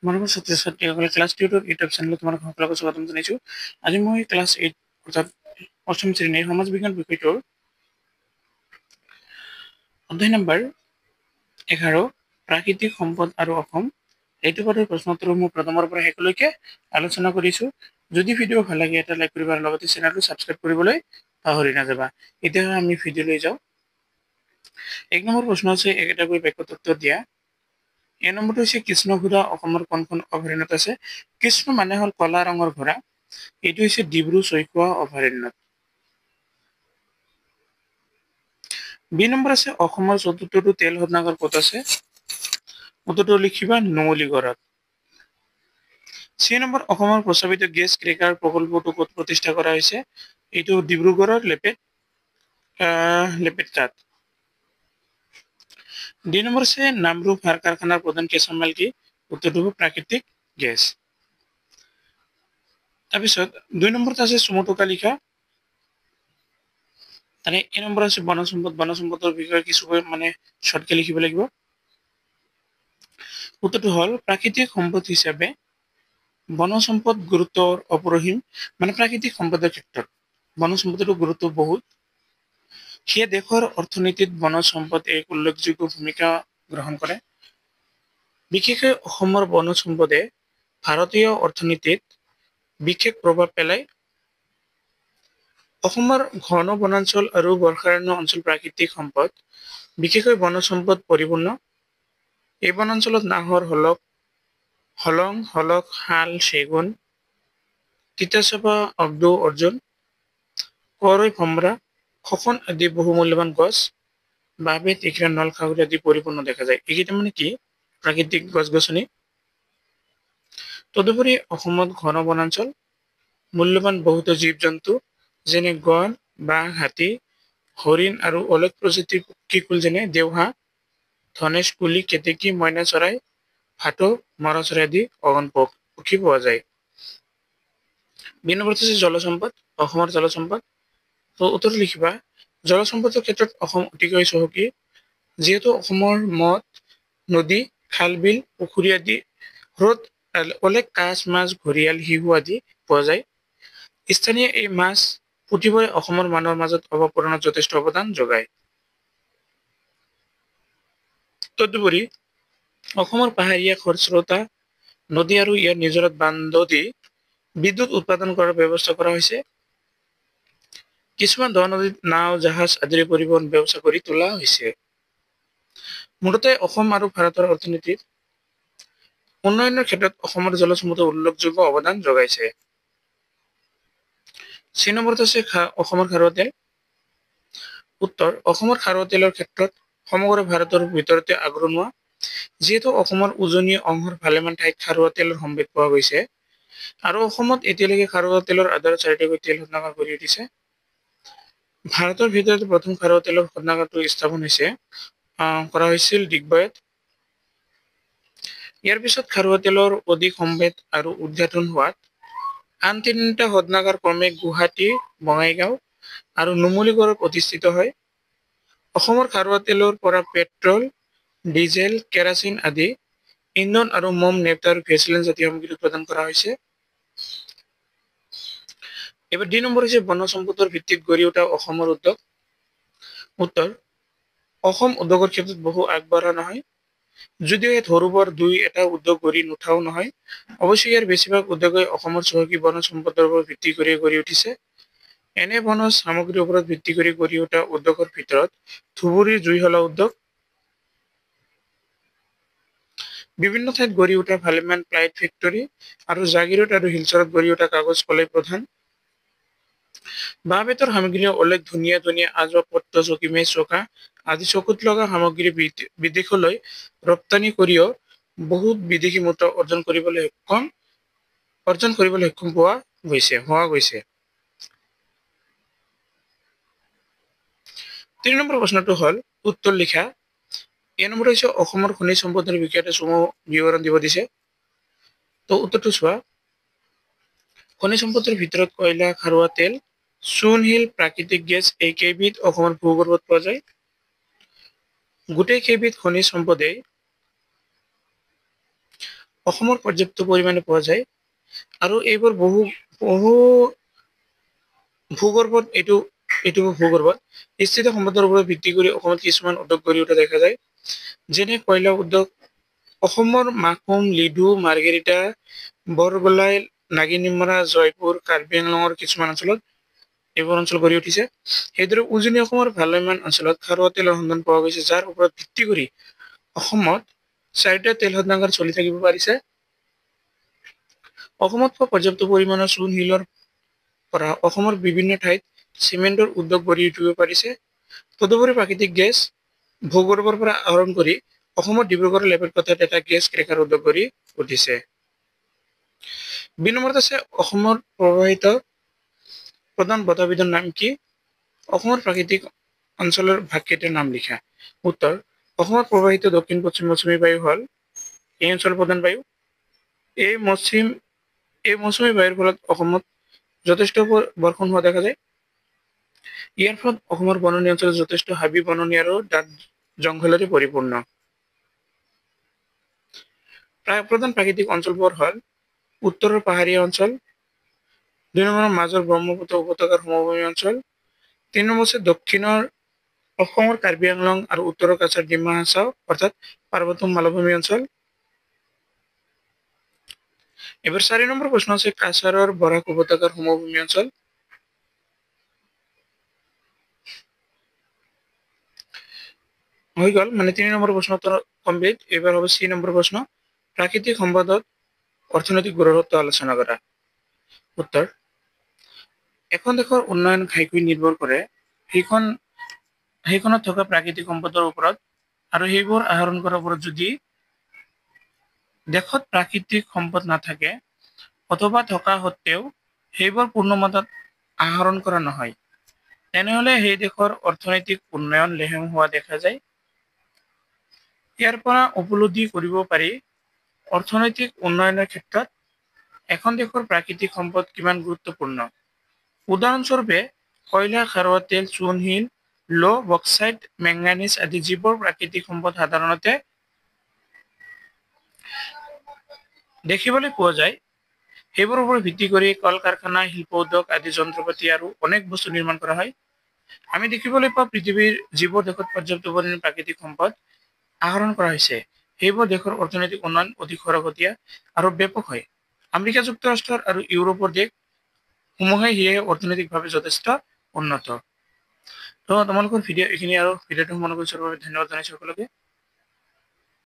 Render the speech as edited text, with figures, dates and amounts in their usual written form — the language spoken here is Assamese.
মৰমৰ ছাত্ৰ-ছাত্ৰীসকলে ক্লাছ টিউটৰ ইউটিউব চেনেলত তোমালোক সকলোকে স্বাগতম জনাইছোঁ। আজি মই ক্লাছ 8 অৰ্থাৎ অষ্টম শ্ৰেণীৰ সমাজ বিজ্ঞান বিষয়টোৰ অধ্যায় নম্বৰ 11 প্ৰাকৃতিক সম্পদ আৰু অসম এইটো পদৰ প্ৰশ্নোত্তৰসমূহ মই প্ৰথমৰ পৰা শেষলৈকে আলোচনা কৰিছোঁ। যদি ভিডিঅ' ভাল লাগে এটা লাইক কৰিবা আৰু লগতে চেনেলটো ছাবস্ক্ৰাইব কৰিবলৈ পাহৰি নাযাবা। এতিয়া আমি ভিডিঅ'লৈ যাওঁ। 1 নম্বৰ প্ৰশ্ন আছে একেটাকৈ বাক্যত উত্তৰ দিয়া। এই নম্বৰটো হৈছে কৃষ্ণঘোঁৰা অসমৰ কোনখন অভয়াৰণ্যত আছে? কৃষ্ণ মানে হ'ল কলা ৰঙৰ ঘোঁৰা। এইটো হৈছে ডিব্ৰু-চৈখোৱা অভয়াৰণ্যত। বি নম্বৰ আছে অসমৰ চতুৰ্থটো তেল শোধনাগাৰ ক'ত আছে? উত্তৰটো লিখিবা নুমলীগড়ত। চি নম্বৰ অসমৰ প্ৰস্তাৱিত গেছ ক্ৰেকাৰ প্ৰকল্পটো ক'ত প্ৰতিষ্ঠা কৰা হৈছে? এইটো ডিব্ৰুগড়ৰ লেপেটকাত। ডি নম্বৰ আছে নামৰূপ সাৰ কাৰখানাৰ প্ৰধান কেঁচা মাল কি? উত্তৰটো হ'ব প্ৰাকৃতিক গেছ। তাৰপিছত 2 নম্বৰত আছে চমুটোকা লিখা। তাৰে এই নম্বৰ আছে বনজ সম্পদ। বনজ সম্পদৰ বিষয়ে কিছু শৰ্টকে লিখিব লাগিব। উত্তৰটো হ'ল প্ৰাকৃতিক সম্পদ হিচাপে বনজ সম্পদ গুৰুত্ব অপৰিসীম। প্ৰাকৃতিক সম্পদৰ ক্ষেত্ৰত বনজ সম্পদৰ গুৰুত্ব বহুত। সেয়ে দেশৰ অৰ্থনীতিত বনজ সম্পদ এক উল্লেখযোগ্য ভূমিকা গ্ৰহণ কৰে। বিশেষকৈ অসমৰ বনজ সম্পদে ভাৰতীয় অৰ্থনীতিত বিশেষ প্ৰভাৱ পেলায়। অসমৰ ঘন বনাঞ্চল আৰু বৰ্ষাৰণ্য অঞ্চল প্ৰাকৃতিক সম্পদ বিশেষকৈ বনজ সম্পদ পৰিপূৰ্ণ। এই বনাঞ্চলত নাহৰ, হলং, শাল, চেগুন, তিতাচপা, অগ্দ, অৰ্জুন, কৰৈ, ভমৰা, খোকন আদি বহু মূল্যবান গছ, বাঁহ-বেত, ইখৰা, নল, খাগৰি আদি পৰিপূৰ্ণ দেখা যায়। এইকেইটা কি? প্ৰাকৃতিক গছ-গছনি। তদুপৰি অসমত ঘন বনাঞ্চল, মূল্যবান বহুতো জীৱ-জন্তু যেনে গঁড়, বাঘ, হাতী, হৰিণ আৰু অলেখ প্ৰজাতিৰ পক্ষীকুল যেনে দেওহাঁহ, ধনেশ, কুলি, কেতেকী, মইনা চৰাই, ভাটৌ, মৰা চৰাই আদি অগণন পক্ষী পোৱা যায়। বি নম্বৰত আছে জলসম্পদ। অসমৰ জলসম্পদ। উত্তৰ লিখিবা জলসম্পদৰ ক্ষেত্ৰত অসম অতিকৈ চহকী। যিহেতু অসমৰ নদ, নদী, খাল-বিল, পুখুৰী আদি হ্ৰদ অলেখ কাছ, মাছ, ঘৰিয়াল, শিহু আদি পোৱা যায়। স্থানীয় এই মাছ পুথিবোৰে অসমৰ মানুহৰ মাজত অভাৱ পূৰণত যথেষ্ট অৱদান যোগায়। তদুপৰি অসমৰ পাহাৰীয়া খৰস্ৰোতা নদী আৰু ইয়াৰ নিজৰত বান্ধ দি বিদ্যুৎ উৎপাদন কৰাৰ ব্যৱস্থা কৰা হৈছে। কিছুমান দ নদীত নাও, জাহাজ আদিৰ পৰিবহণ ব্যৱস্থা কৰি তোলা হৈছে। মুঠতে অসম আৰু ভাৰতৰ অৰ্থনীতিত উন্নয়নৰ ক্ষেত্ৰত অসমৰ জলসম্পদে উল্লেখযোগ্য অৱদান যোগাইছে। চি নম্বৰত আছে অসমৰ খাৰুৱা তেল। উত্তৰ অসমৰ খাৰুৱা তেলৰ ক্ষেত্ৰত সমগ্ৰ ভাৰতৰ ভিতৰতে আগৰণুৱা। যিহেতু অসমৰ উজনি অংশৰ ভালেমান ঠাইত খাৰুৱা তেলৰ সম্ভেদ পোৱা গৈছে আৰু অসমত এতিয়ালৈকে খাৰুৱা তেলৰ আধাৰত 4টাকৈ তেল শোধনাগাৰ গঢ়ি উঠিছে। ভাৰতৰ ভিতৰত প্ৰথম খাৰুৱা তেলৰ শোধনাগাৰটো স্থাপন কৰা হৈছিল ডিগবৈত। ইয়াৰ পিছত খাৰুৱা তেলৰ অধিক সম্ভেদ আৰু উদঘাটন হোৱাত আন 3টা শোধনাগাৰ ক্ৰমে গুৱাহাটী, বঙাইগাঁও আৰু নুমলীগড়ত প্ৰতিষ্ঠিত হয়। অসমৰ খাৰুৱা তেলৰ পৰা পেট্ৰল, ডিজেল, কেৰাচিন আদি ইন্ধন আৰু মম, নেপথা আৰু ভেচলিন জাতীয় সামগ্ৰী উৎপাদন কৰা হৈছে। এবাৰ 2 নম্বৰ হৈছে বনজ সম্পদৰ ভিত্তিত গঢ়ি উঠা অসমৰ উদ্যোগ। উত্তৰ অসম উদ্যোগৰ ক্ষেত্ৰত বহু আগবঢ়া নহয়। যদিও ইয়াত সৰু বৰ 2-এটা উদ্যোগ গঢ়ি নুঠাও নহয়। অৱশ্যে ইয়াৰ বেছিভাগ উদ্যোগই অসমৰ চহকী বনজ সম্পদৰ ওপৰত ভিত্তি কৰি গঢ়ি উঠিছে। এনে বনজ সামগ্ৰীৰ ওপৰত ভিত্তি কৰি গঢ়ি উঠা উদ্যোগৰ ভিতৰত ধুবুৰীৰ জুইশলা উদ্যোগ, বিভিন্ন ঠাইত গঢ়ি উঠা ভালেমান প্লাইট ফেক্টৰী আৰু জাগিৰোড আৰু শিলচৰত গঢ়ি উঠা কাগজ কলেই প্ৰধান। বাঁহ-বেতৰ সামগ্ৰীয়ে অলেখ ধুনীয়া ধুনীয়া আসবাবপত্ৰ, চকী, মেজ, চোফা আদি চকুত লগা সামগ্ৰী বিদেশলৈ ৰপ্তানি কৰিও বহুত বিদেশী মুদ্ৰা অৰ্জন কৰিবলৈ সক্ষম হোৱা গৈছে। 3 নম্বৰ প্ৰশ্নটো হ'ল উত্তৰ লিখা। এই নম্বৰ হৈছে অসমৰ খনিজ সম্পদৰ বিষয়ে এটা চমু বিৱৰণ দিব দিছে। তো উত্তৰটো চোৱা। খনিজ সম্পদৰ ভিতৰত কয়লা, খাৰুৱা তেল, চূণ, শিল, প্ৰাকৃতিক গেছ এই কেইবিধ অসমৰ ভূগৰ্ভত পোৱা যায়। গোটেই কেইবিধ খনিজ সম্পদে অসমৰ পৰ্যাপ্ত পৰিমাণে পোৱা যায় আৰু এইবোৰ বহু বহু ভূগৰ্ভত এইটো ভূগৰ্ভত স্থিত সম্পদৰ ওপৰত ভিত্তি কৰি অসমত কিছুমান উদ্যোগ গঢ়ি উঠা দেখা যায়। যেনে কয়লা উদ্যোগ অসমৰ মাকুম, লিডু, মাৰ্ঘেৰিটা, বৰগোলাই, নাগিনিমৰা, জয়পুৰ, কাৰ্বি আংলঙৰ কিছুমান অঞ্চলত এইবোৰ অঞ্চল গঢ়ি উঠিছে। সেইদৰে উজনি অসমৰ ভালেমান অঞ্চলত খাৰুৱা তেলৰ সন্ধান পোৱা গৈছে, যাৰ ওপৰত ভিত্তি কৰি অসমত 4টা তেল শোধনাগাৰ চলি থাকিব পাৰিছে। অসমত পোৱা পৰ্যাপ্ত পৰিমাণৰ চূণ শিলৰ পৰা অসমৰ বিভিন্ন ঠাইত চিমেণ্টৰ উদ্যোগ গঢ়ি উঠিব পাৰিছে। তদুপৰি প্ৰাকৃতিক গেছ ভূগৰ্ভৰ পৰা আহৰণ কৰি অসমৰ ডিব্ৰুগড় লেপেটকটাত এটা গেছ ক্ৰেকাৰ উদ্যোগ গঢ়ি উঠিছে। 2 নম্বৰত আছে অসমৰ প্ৰবাহিত প্ৰধান বতাহবিধৰ নাম কি? অসমৰ প্ৰাকৃতিক অঞ্চলৰ ভাগকেইটাৰ নাম লিখা। উত্তৰ অসমত প্ৰবাহিত দক্ষিণ পশ্চিম মৌচুমী বায়ু হ'ল এই অঞ্চলৰ প্ৰধান বায়ু। এই মৌচুমী বায়ুৰ ফলত অসমত যথেষ্ট বৰ্ষণ হোৱা দেখা যায়। ইয়াৰ ফলত অসমৰ বননি অঞ্চল যথেষ্ট হাবি বননি আৰু ডাঠ জংঘলেৰে পৰিপূৰ্ণ। প্ৰধান প্ৰাকৃতিক অঞ্চলবোৰ হ'ল উত্তৰৰ পাহাৰীয়া অঞ্চল, 2 নম্বৰ মাজৰ ব্ৰহ্মপুত্ৰ উপত্যকাৰ সমভূমি অঞ্চল, 3 নম্বৰ হৈছে দক্ষিণৰ অসমৰ কাৰ্বি আংলং আৰু উত্তৰৰ কাছাৰ ডিমা হাছাও অৰ্থাৎ পাৰ্বত্য মালভূমি অঞ্চল। এবাৰ 4 নম্বৰ প্ৰশ্ন আছে কাছাৰৰ বৰাক উপত্যকাৰ সমভূমি অঞ্চল। হৈ গ'ল মানে 3 নম্বৰ প্ৰশ্ন উত্তৰ কমপ্লিট। এবাৰ হবে 4 নম্বৰ প্ৰশ্ন প্ৰাকৃতিক সম্পদত অৰ্থনৈতিক গুৰুত্ব আলোচনা কৰা। উত্তৰ এখন দেশৰ উন্নয়ন ঘাইকৈ নিৰ্ভৰ কৰে সেইখনত থকা প্ৰাকৃতিক সম্পদৰ ওপৰত আৰু সেইবোৰ আহৰণ কৰাৰ ওপৰত। যদি দেশত প্ৰাকৃতিক সম্পদ নাথাকে অথবা থকা সত্ত্বেও সেইবোৰ পূৰ্ণমাত্ৰাত আহৰণ কৰা নহয়, তেনেহলে সেই দেশৰ অৰ্থনৈতিক উন্নয়ন লেহেম হোৱা দেখা যায়। ইয়াৰ পৰা উপলব্ধি কৰিব পাৰি অৰ্থনৈতিক উন্নয়নৰ ক্ষেত্ৰত এখন দেশৰ প্ৰাকৃতিক সম্পদ কিমান গুৰুত্বপূৰ্ণ। উদাহৰণস্বৰূপে কয়লা, খাৰুৱা তেল, চূণ শিল, ল', বক্সাইট, মেংগানিজ আদি যিবোৰ প্ৰাকৃতিক সম্পদ সাধাৰণতে দেখিবলৈ পোৱা যায়, সেইবোৰৰ ওপৰত ভিত্তি কৰি কল কাৰখানা, শিল্প উদ্যোগ আদি যন্ত্ৰপাতি আৰু অনেক বস্তু নিৰ্মাণ কৰা হয়। আমি দেখিবলৈ পাওঁ পৃথিৱীৰ যিবোৰ দেশত পৰ্যাপ্ত পৰিমাণে প্ৰাকৃতিক সম্পদ আহৰণ কৰা হৈছে, সেইবোৰ দেশৰ অৰ্থনৈতিক উন্নয়ন অধিক খৰতকীয়া আৰু ব্যাপক হয়। আমেৰিকা যুক্তৰাষ্ট্ৰৰ আৰু ইউৰোপৰ দেশসমূহে সেয়ে অৰ্থনৈতিকভাৱে যথেষ্ট উন্নত। তো তোমালোকৰ ভিডিঅ' এইখিনি আৰু ভিডিঅ'টো মনোযোগ দিয়াৰ বাবে ধন্যবাদ জনাইছোঁ সকলোকে।